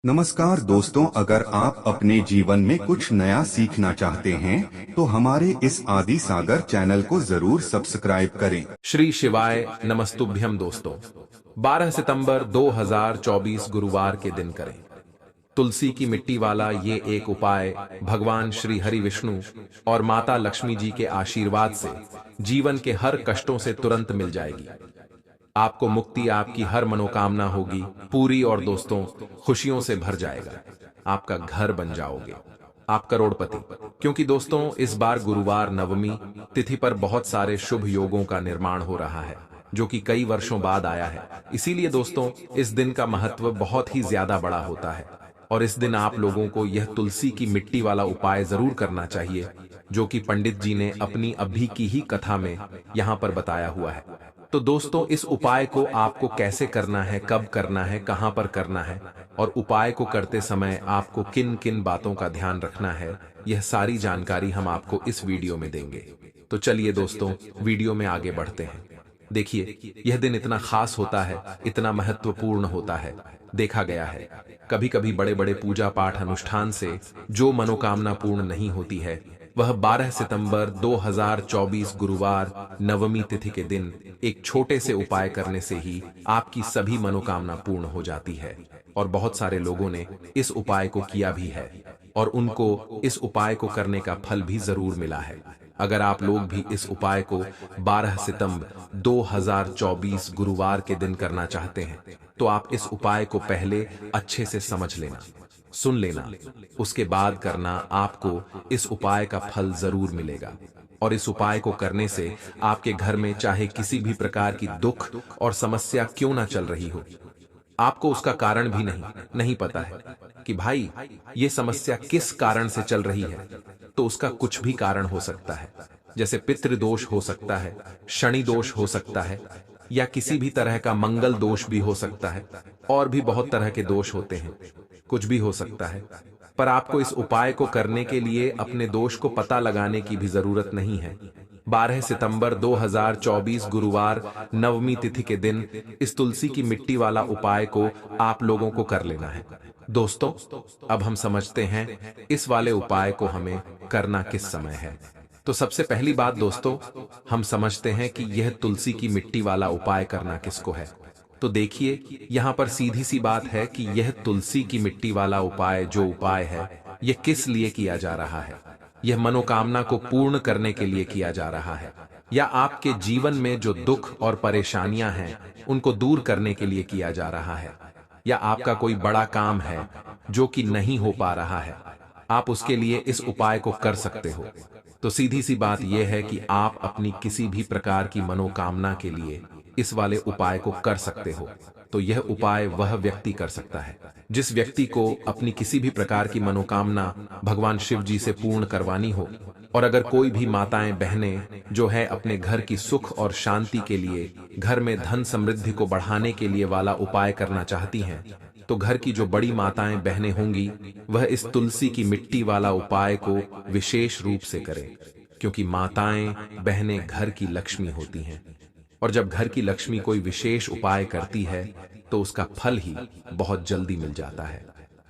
नमस्कार दोस्तों, अगर आप अपने जीवन में कुछ नया सीखना चाहते हैं तो हमारे इस आदि सागर चैनल को जरूर सब्सक्राइब करें। श्री शिवाय नमस्तुभ्यम दोस्तों। 12 सितंबर 2024 गुरुवार के दिन करें तुलसी की मिट्टी वाला ये एक उपाय भगवान श्री हरि विष्णु और माता लक्ष्मी जी के आशीर्वाद से जीवन के हर कष्टों से तुरंत मिल जाएगी। आपको मुक्ति, आपकी हर मनोकामना होगी पूरी और दोस्तों खुशियों से भर जाएगा। आपका घर बन जाओगे, आप करोड़पति। क्योंकि दोस्तों इस बार गुरुवार नवमी तिथि पर बहुत सारे शुभ योगों का निर्माण हो रहा है जो कि कई वर्षों बाद आया है। इसीलिए दोस्तों इस दिन का महत्व बहुत ही ज्यादा बड़ा होता है और इस दिन आप लोगों को यह तुलसी की मिट्टी वाला उपाय जरूर करना चाहिए जो कि पंडित जी ने अपनी अभी की ही कथा में यहाँ पर बताया हुआ है। तो दोस्तों इस उपाय को आपको कैसे करना है, कब करना है, कहां पर करना है और उपाय को करते समय आपको किन किन बातों का ध्यान रखना है, यह सारी जानकारी हम आपको इस वीडियो में देंगे। तो चलिए दोस्तों वीडियो में आगे बढ़ते हैं। देखिए यह दिन इतना खास होता है, इतना महत्वपूर्ण होता है। देखा गया है कभी कभी बड़े बड़े पूजा पाठ अनुष्ठान से जो मनोकामना पूर्ण नहीं होती है वह 12 सितंबर 2024 गुरुवार नवमी तिथि के दिन एक छोटे से उपाय करने से ही आपकी सभी मनोकामना पूर्ण हो जाती है। और बहुत सारे लोगों ने इस उपाय को किया भी है और उनको इस उपाय को करने का फल भी जरूर मिला है। अगर आप लोग भी इस उपाय को 12 सितंबर 2024 गुरुवार के दिन करना चाहते हैं तो आप इस उपाय को पहले अच्छे से समझ लेना, सुन लेना, उसके बाद करना। आपको इस उपाय का फल जरूर मिलेगा और इस उपाय को करने से आपके घर में चाहे किसी भी प्रकार की दुख और समस्या क्यों ना चल रही हो, आपको उसका कारण भी नहीं पता है कि भाई ये समस्या किस कारण से चल रही है, तो उसका कुछ भी कारण हो सकता है। जैसे पितृदोष हो सकता है, शनि दोष हो सकता है या किसी भी तरह का मंगल दोष भी हो सकता है और भी बहुत तरह के दोष होते हैं, कुछ भी हो सकता है। पर आपको इस उपाय को करने के लिए अपने दोष को पता लगाने की भी जरूरत नहीं है। 12 सितंबर 2024 गुरुवार नवमी तिथि के दिन इस तुलसी की मिट्टी वाला उपाय को आप लोगों को कर लेना है। दोस्तों अब हम समझते हैं इस वाले उपाय को हमें करना किस समय है। तो सबसे पहली बात दोस्तों हम समझते हैं कि यह तुलसी की मिट्टी वाला उपाय करना किसको है। तो देखिए यहाँ पर सीधी सी बात है कि यह तुलसी की मिट्टी वाला उपाय जो उपाय है यह किस लिए किया जा रहा है। यह मनोकामना को पूर्ण करने के लिए किया जा रहा है या आपके जीवन में जो दुख और परेशानियां हैं उनको दूर करने के लिए किया जा रहा है, या आपका कोई बड़ा काम है जो कि नहीं हो पा रहा है, आप उसके लिए इस उपाय को कर सकते हो। तो सीधी सी बात यह है कि आप अपनी किसी भी प्रकार की मनोकामना के लिए इस वाले उपाय को कर सकते हो। तो यह उपाय वह व्यक्ति कर सकता है जिस व्यक्ति को अपनी किसी भी प्रकार की मनोकामना भगवान शिव जी से पूर्ण करवानी हो। और अगर कोई भी माताएं बहनें जो है अपने घर की सुख और शांति के लिए, घर में धन समृद्धि को बढ़ाने के लिए वाला उपाय करना चाहती हैं, तो घर की जो बड़ी माताएं बहनें होंगी वह इस तुलसी की मिट्टी वाला उपाय को विशेष रूप से करें, क्योंकि माताएं बहनें घर की लक्ष्मी होती हैं और जब घर की लक्ष्मी कोई विशेष उपाय करती है तो उसका फल ही बहुत जल्दी मिल जाता है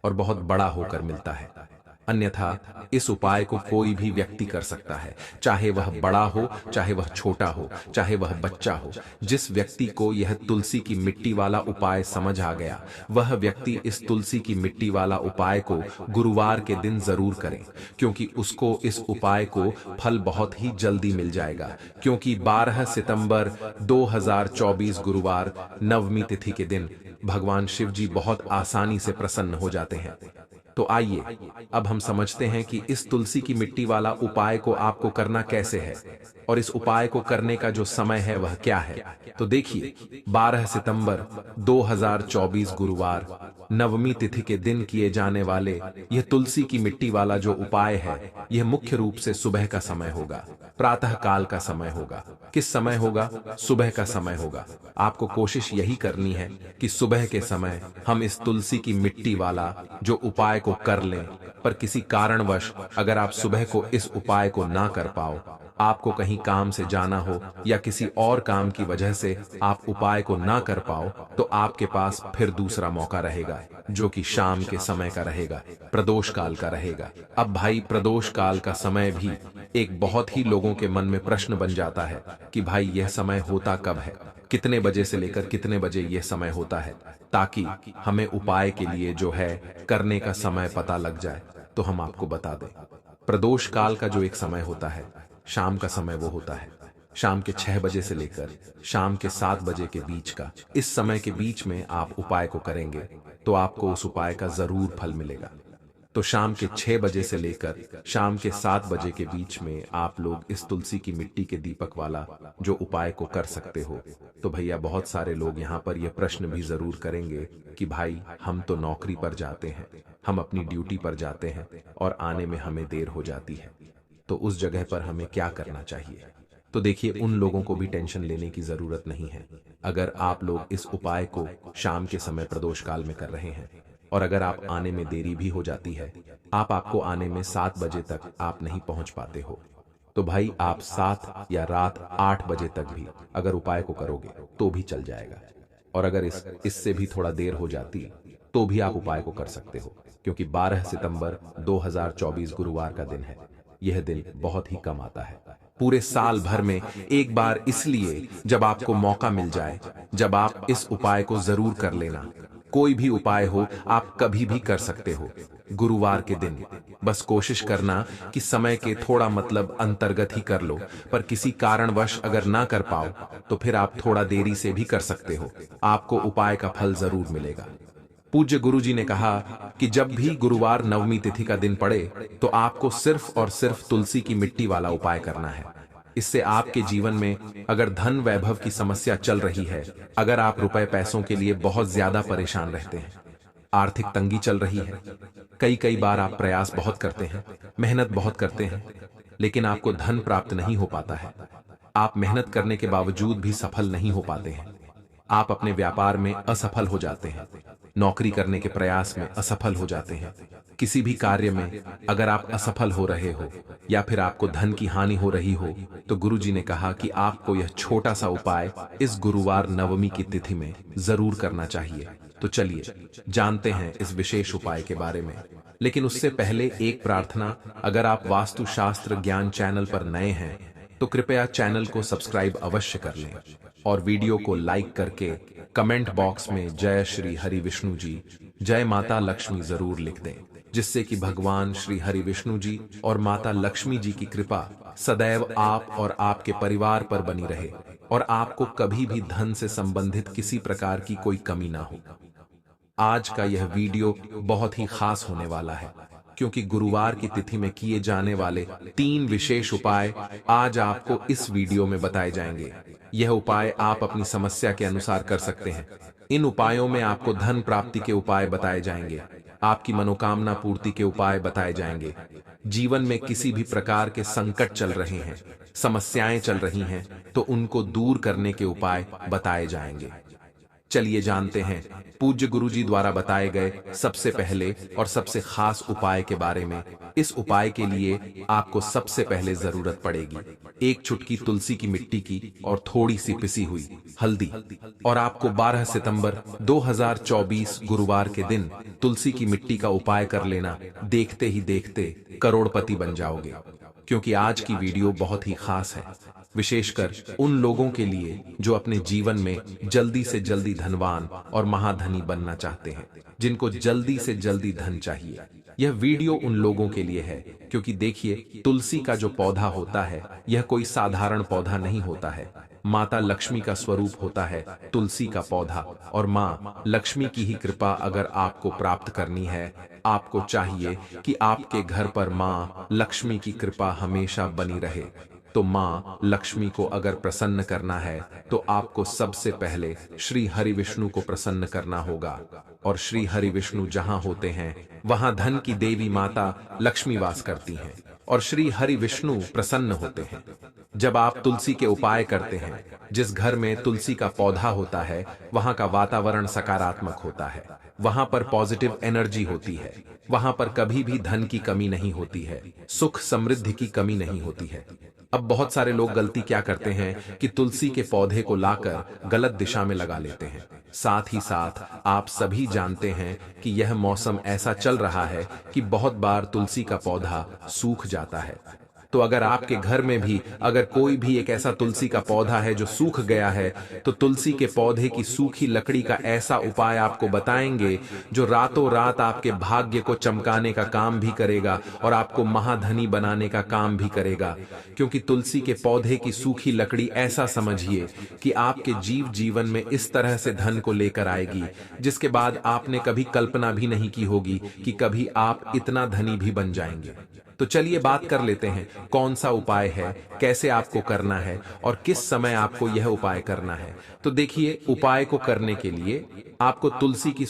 और बहुत बड़ा होकर मिलता है। अन्यथा इस उपाय को कोई भी व्यक्ति कर सकता है, चाहे वह बड़ा हो, चाहे वह छोटा हो, चाहे वह बच्चा हो। जिस व्यक्ति को यह तुलसी की मिट्टी वाला उपाय समझ आ गया वह व्यक्ति इस तुलसी की मिट्टी वाला उपाय को गुरुवार के दिन जरूर करें, क्योंकि उसको इस उपाय को फल बहुत ही जल्दी मिल जाएगा। क्योंकि 12 सितंबर 2024 गुरुवार नवमी तिथि के दिन भगवान शिव जी बहुत आसानी से प्रसन्न हो जाते हैं। तो आइए अब हम समझते हैं कि इस तुलसी की मिट्टी वाला उपाय को आपको करना कैसे है और इस उपाय को करने का जो समय है वह क्या है। तो देखिए 12 सितंबर 2024 गुरुवार नवमी तिथि के दिन किए जाने वाले यह तुलसी की मिट्टी वाला जो उपाय है यह मुख्य रूप से सुबह का समय होगा, प्रातः काल का समय होगा। किस समय होगा? सुबह का समय होगा। आपको कोशिश यही करनी है कि सुबह के समय हम इस तुलसी की मिट्टी वाला जो उपाय को कर लें। पर किसी कारणवश अगर आप सुबह को इस उपाय को ना कर पाओ आपको कहीं काम से जाना हो या किसी और काम की वजह से आप उपाय को ना कर पाओ, तो आपके पास फिर दूसरा मौका रहेगा, जो कि शाम के समय का रहेगा, प्रदोष काल का रहेगा। अब भाई, प्रदोष काल का समय भी एक बहुत ही लोगों के मन में प्रश्न बन जाता है कि भाई यह समय होता कब है, कितने बजे से लेकर कितने बजे यह समय होता है, ताकि हमें उपाय के लिए जो है करने का समय पता लग जाए। तो हम आपको बता दें, प्रदोष काल का जो एक समय होता है, शाम का समय, वो होता है शाम के 6 बजे से लेकर शाम के 7 बजे के बीच का। इस समय के बीच में आप उपाय को करेंगे तो आपको उस उपाय का जरूर फल मिलेगा। तो शाम के 6 बजे से लेकर शाम के 7 बजे के बीच में आप लोग इस तुलसी की मिट्टी के दीपक वाला जो उपाय को कर सकते हो। तो भैया, बहुत सारे लोग यहाँ पर यह प्रश्न भी जरूर करेंगे कि भाई, हम तो नौकरी पर जाते हैं, हम अपनी ड्यूटी पर जाते हैं और आने में हमें देर हो जाती है, तो उस जगह पर हमें क्या करना चाहिए। तो देखिए, उन लोगों को भी टेंशन लेने की जरूरत नहीं है। अगर आप लोग इस उपाय को शाम के समय प्रदोष काल में कर रहे हैं और अगर आप आने में देरी भी हो जाती है, आपको आने में 7 बजे तक आप नहीं पहुंच पाते हो, तो भाई आप 7 या रात 8 बजे तक भी अगर उपाय को करोगे तो भी चल जाएगा। और अगर इससे भी थोड़ा देर हो जाती तो भी आप उपाय को कर सकते हो, क्योंकि 12 सितंबर 2024 गुरुवार का दिन है। यह दिन बहुत ही कम आता है पूरे साल भर में एक बार, इसलिए जब आपको मौका मिल जाए, जब आप इस उपाय को जरूर कर लेना। कोई भी उपाय हो, आप कभी भी कर सकते हो गुरुवार के दिन। बस कोशिश करना कि समय के थोड़ा अंतर्गत ही कर लो, पर किसी कारणवश अगर ना कर पाओ तो फिर आप थोड़ा देरी से भी कर सकते हो, आपको उपाय का फल जरूर मिलेगा। पूज्य गुरुजी ने कहा कि जब भी गुरुवार नवमी तिथि का दिन पड़े तो आपको सिर्फ और सिर्फ तुलसी की मिट्टी वाला उपाय करना है। इससे आपके जीवन में अगर धन वैभव की समस्या चल रही है, अगर आप रुपए पैसों के लिए बहुत ज्यादा परेशान रहते हैं, आर्थिक तंगी चल रही है, कई बार आप प्रयास बहुत करते हैं, मेहनत बहुत करते हैं, लेकिन आपको धन प्राप्त नहीं हो पाता है, आप मेहनत करने के बावजूद भी सफल नहीं हो पाते हैं, आप अपने व्यापार में असफल हो जाते हैं, नौकरी करने के प्रयास में असफल हो जाते हैं, किसी भी कार्य में अगर आप असफल हो रहे हो या फिर आपको धन की हानि हो रही हो, तो गुरुजी ने कहा कि आपको यह छोटा सा उपाय इस गुरुवार नवमी की तिथि में जरूर करना चाहिए। तो चलिए जानते हैं इस विशेष उपाय के बारे में। लेकिन उससे पहले एक प्रार्थना, अगर आप वास्तुशास्त्र ज्ञान चैनल पर नए हैं तो कृपया चैनल को सब्सक्राइब अवश्य कर लें और वीडियो को लाइक करके कमेंट बॉक्स में जय श्री हरि विष्णु जी, जय माता लक्ष्मी जरूर लिख दें, जिससे कि भगवान श्री हरि विष्णु जी और माता लक्ष्मी जी की कृपा सदैव आप और आपके परिवार पर बनी रहे और आपको कभी भी धन से संबंधित किसी प्रकार की कोई कमी ना हो। आज का यह वीडियो बहुत ही खास होने वाला है, क्योंकि गुरुवार की तिथि में किए जाने वाले 3 विशेष उपाय आज आपको इस वीडियो में बताए जाएंगे। यह उपाय आप अपनी समस्या के अनुसार कर सकते हैं। इन उपायों में आपको धन प्राप्ति के उपाय बताए जाएंगे, आपकी मनोकामना पूर्ति के उपाय बताए जाएंगे। जीवन में किसी भी प्रकार के संकट चल रहे हैं, समस्याएं चल रही हैं, तो उनको दूर करने के उपाय बताए जाएंगे। चलिए जानते हैं पूज्य गुरुजी द्वारा बताए गए सबसे पहले और सबसे खास उपाय के बारे में। इस उपाय के लिए आपको सबसे पहले जरूरत पड़ेगी 1 चुटकी तुलसी की मिट्टी की और थोड़ी सी पिसी हुई हल्दी। और आपको 12 सितंबर 2024 गुरुवार के दिन तुलसी की मिट्टी का उपाय कर लेना। देखते ही देखते करोड़पति बन जाओगे, क्योंकि आज की वीडियो बहुत ही खास है, विशेषकर उन लोगों के लिए जो अपने जीवन में जल्दी से जल्दी धनवान और महाधनी बनना चाहते हैं, जिनको जल्दी से जल्दी धन चाहिए। यह वीडियो उन लोगों के लिए है, क्योंकि देखिए, तुलसी का जो पौधा होता है यह कोई साधारण पौधा नहीं होता है। माता लक्ष्मी का स्वरूप होता है तुलसी का पौधा, और माँ लक्ष्मी की ही कृपा अगर आपको प्राप्त करनी है, आपको चाहिए कि आपके घर पर माँ लक्ष्मी की कृपा हमेशा बनी रहे। तो माँ लक्ष्मी को अगर प्रसन्न करना है तो आपको सबसे पहले श्री हरि विष्णु को प्रसन्न करना होगा, और श्री हरि विष्णु जहाँ होते हैं वहाँ धन की देवी माता लक्ष्मी वास करती हैं, और श्री हरि विष्णु प्रसन्न होते हैं। जब आप तुलसी के उपाय करते हैं, जिस घर में तुलसी का पौधा होता है वहाँ का वातावरण सकारात्मक होता है, वहाँ पर पॉजिटिव एनर्जी होती है, वहाँ पर कभी भी धन की कमी नहीं होती है, सुख समृद्धि की कमी नहीं होती है। अब बहुत सारे लोग गलती क्या करते हैं कि तुलसी के पौधे को लाकर गलत दिशा में लगा लेते हैं। साथ ही साथ आप सभी जानते हैं कि यह मौसम ऐसा चल रहा है कि बहुत बार तुलसी का पौधा सूख जाता है। तो अगर आपके घर में भी अगर कोई भी एक ऐसा तुलसी का पौधा है जो सूख गया है, तो तुलसी के पौधे की सूखी लकड़ी का ऐसा उपाय आपको बताएंगे जो रातों रात आपके भाग्य को चमकाने का काम भी करेगा और आपको महाधनी बनाने का काम भी करेगा। क्योंकि तुलसी के पौधे की सूखी लकड़ी ऐसा समझिए कि आपके जीवन में इस तरह से धन को लेकर आएगी जिसके बाद आपने कभी कल्पना भी नहीं की होगी कि कभी आप इतना धनी भी बन जाएंगे। तो चलिए बात कर लेते हैं कौन सा उपाय है, कैसे आपको करना है और किस समय आपको यह उपाय करना है। तो देखिए, उपाय को करने के लिए आपको तुलसी की